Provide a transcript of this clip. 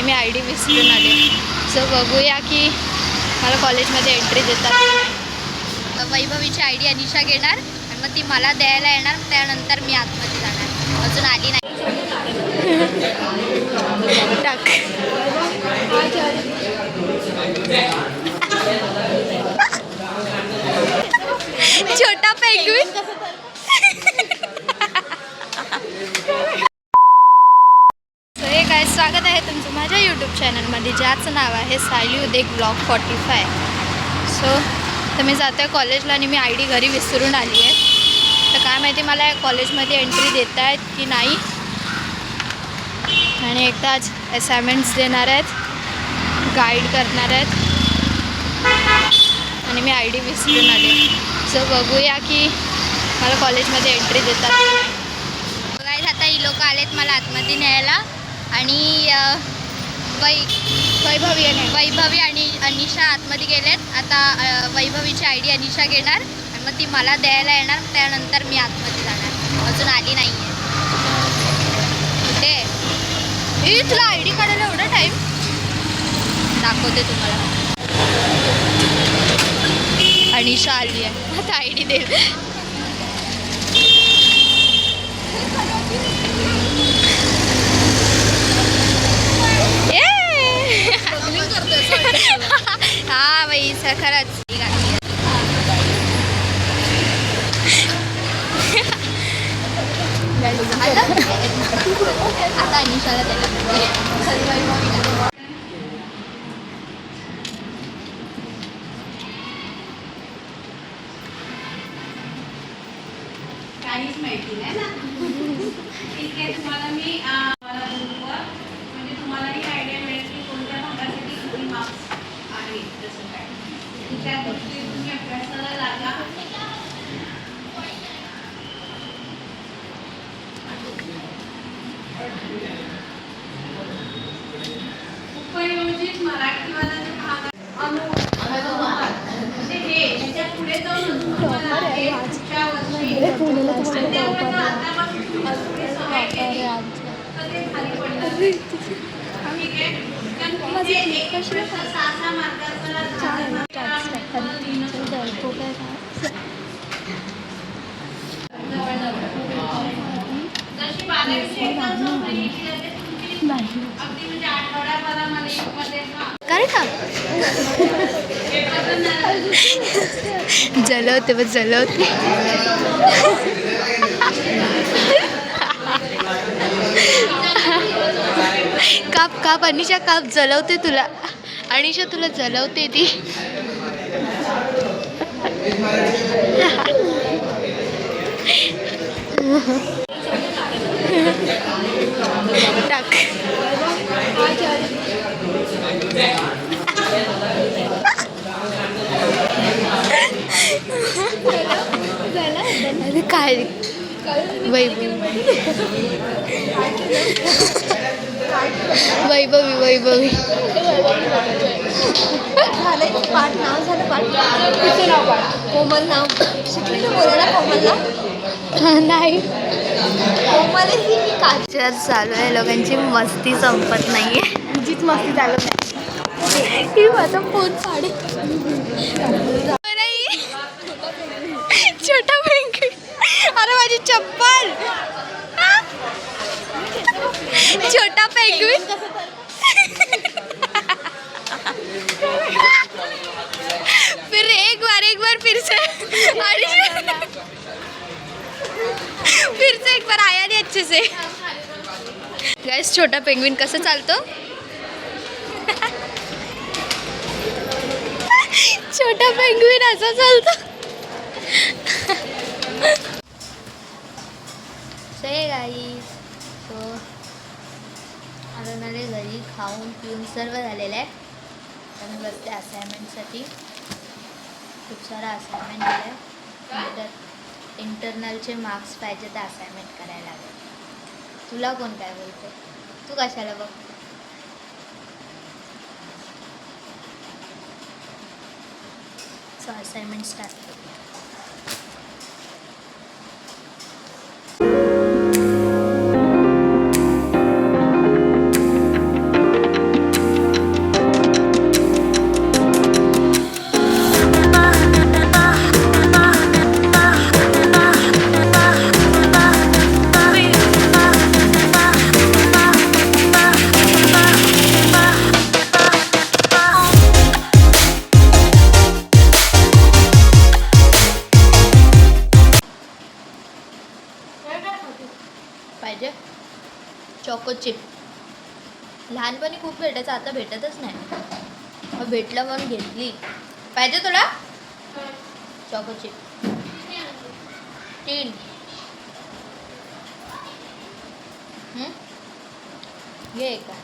मी ID विसरून आले. So बघूया की मला कॉलेजमध्ये एंट्री देतात. वैभवीची ID अनिशा घेणार आणि मग ती मला द्यायला येणार. त्यानंतर मी आतमध्ये जाणार. अजून आली नाही. टाक. छोटा पेंग्विन. काय स्वागत आहे तुमचं माझ्या यूट्यूब चॅनलमध्ये, ज्याचं नाव आहे सायली उदेक ब्लॉग 45. सो तर मी जाते आहे कॉलेजला आणि मी ID घरी विसरून आली आहे. तर काय माहिती मला कॉलेजमध्ये एंट्री देत आहेत की नाही. आणि एकदाच असाइनमेंट्स देणार आहेत, गाईड करणार आहेत आणि मी ID विसरून आले. सो बघूया की मला कॉलेजमध्ये एंट्री देतात की नाही. बघायला आता ही लोक आलेत मला आतमध्ये न्यायला आणि वैभवी आणि अनिशा आतमध्ये गेलेत. आता वैभवीची ID अनिशा घेणार आणि मग ती मला द्यायला येणार. त्यानंतर मी आतमध्ये जाणार. अजून आली नाही आहे. कुठे तुला ID काढायला एवढा टाईम? दाखवते तुम्हाला. अनिशा आली आहे, आता ID दे. हा बाई खरंच. आता अनिशाला त्याला काहीच माहिती नाही ना. ठीक आहे, तुम्हाला मी मला ग्रुपवर म्हणजे तुम्हालाही आयडिया मिळेल की कोणत्या भागासाठी किती मार्क्स आहे. जसं काय त्या गोष्टी तुम्ही अभ्यासाला लागा. उपयोजित मराठीवाला जो भाग म्हणजे हे त्याच्या पुढे जाऊन तुम्हाला पुढच्या वर्षी जलवते बस जलवते. काप काप अनिशा काप. जलवते तुला अनिशा, तुला जलवते ती. टाक. अरे काय वैभवी पाठ नाव झालं. पाठ तिचं नाव पाठ. कोमल नाव शिकलेलं बोलायला. कोमलला नाही. कोमलही मी काचर चालू आहे. लोकांची मस्ती संपत नाहीये. तुझीच मस्ती चालत नाही. ही माझा फोन साडे. छोटा पेंग्विन. अरे माझी चप्पल. छोटा पेंग्विन. फिर एक बार फिर से एक बार आया नहीं अच्छे से. गाइस छोटा पेंग्विन कसं चालतो. छोटा पेंग्विन असा चालतो. गाईस सो आता मला घरी खाऊन पिऊन सर्व झालेलं आहे. आणि बसते असाइनमेंटसाठी. खूप सारा असाइनमेंट दिला आहे. तर इंटरनलचे मार्क्स पाहिजे तर असाइनमेंट करायला लागेल. तुला कोण काय बोलतो? तू कशाला बघ. सो असाइनमेंट स्टार्ट करू. लहानपणी खूप भेटायचं, आता भेटतच नाही. मग भेटलं म्हणून घेतली. पाहिजे तुला चॉको चिप? 3. घे का?